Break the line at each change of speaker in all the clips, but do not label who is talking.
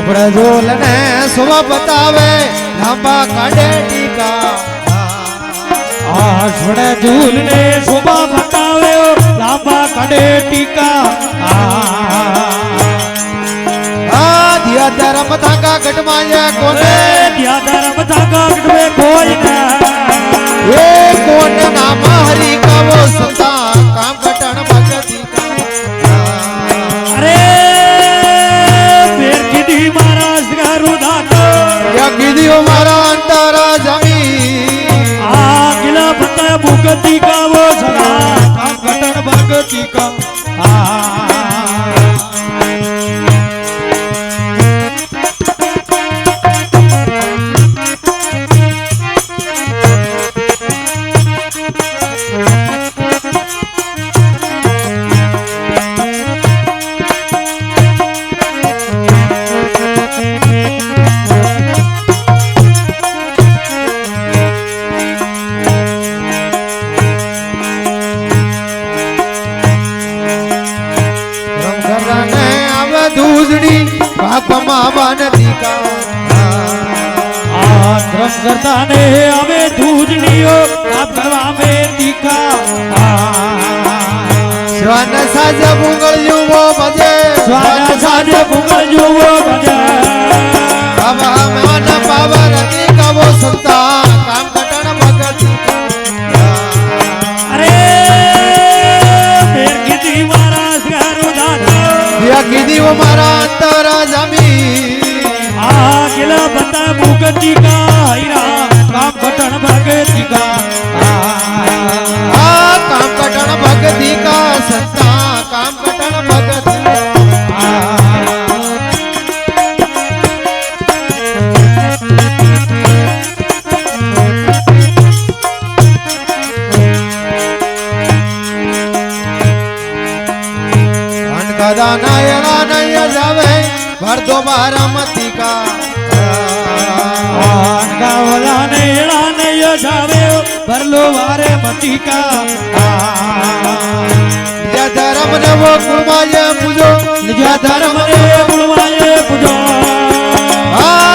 આપણે ઝોલને શોભા બતાવે લાંબા કાઢે ટીકા
આપણે ઝૂલને શોભા બતાવે લાંબા કાઢે ટીકા
દિયા ધરમ ધાગા ગઢમાં કોને
દિયા ધરમ ધાગા ગઢવે કોઈ
એ કોણ નામ હરી કાવો સંતા કામ કટણ ભગતી
અરે ફેર કીધી મારા ગારું દાતો
યા કીધી મારા અંતરા જમી
ગિલા બતા ભગતી કાવો સદા કામ કટણ ભગતી કા ધર્મ કરતા ને હવે ધૂજણીઓ આપ કરવા મે તીખા
સ્વાન સાજ મુગલ યુવો ભજે
સ્વાન સાજ મુગલ યુવો ભજે
બાબા મન પાવર તીકાવો સંતા કામ કટણ ભગતી
અરે ફેર કીધી મારા ગારો દાદા
યા કીધી મારા અંતરા જમી
ગિલા બતા ભગતી કા હીરા કામ કટણ ભગતી કા
કામ કટણ ભગતી કા સંતા કામ કટણ ભગતી કદા નયણા નય જાવે ભરદો બારામતી કા
ગાવલા ને એળા ને જાવે ભરલો વારે મતિકા
નિજા ધર્મ ને વો કુળમાયે પૂજો
નિજા ધર્મ ને કુળમાયે પૂજો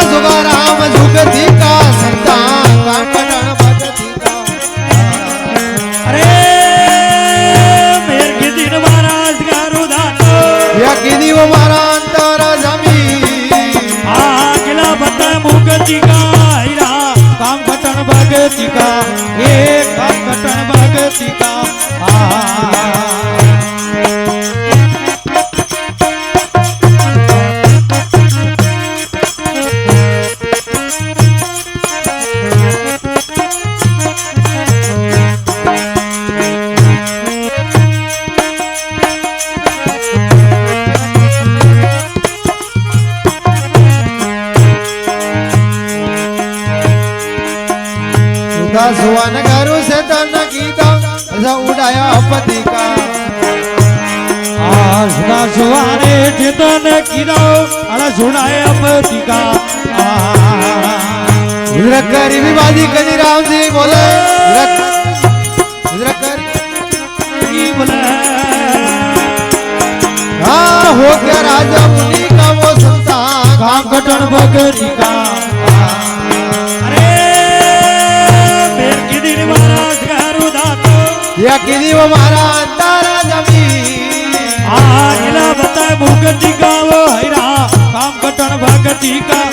સુગારામ સુગતી કા સંતા કામ કટણ ભગતી કા
અરે મેર કીધી મારા ગારો દાતો
યા કીધી મારા અંતરા જમી
ગિલા બતા મુગતી કા હીરા કામ કટણ ભગતી કા એ કામ કટણ ભગતી કા
સુવાન ગારું છે તન ગીતા ઉડાયા પતિ કા
સુના સુવાને ચેતન કીધો અલા સુનાય પતિ કા
ઉદ્રક કરી વિવાદી કદી રામજી બોલે ઉદ્રક કરી
બોલે
હો કે રાજા મુનિ કા વો સંતા
કામ કટણ ભગતી કા
યા કીધી મારા અંતરા જમી
ગિલા બતા ભગતી કા વો હીરા કામ કટણ ભગતી કા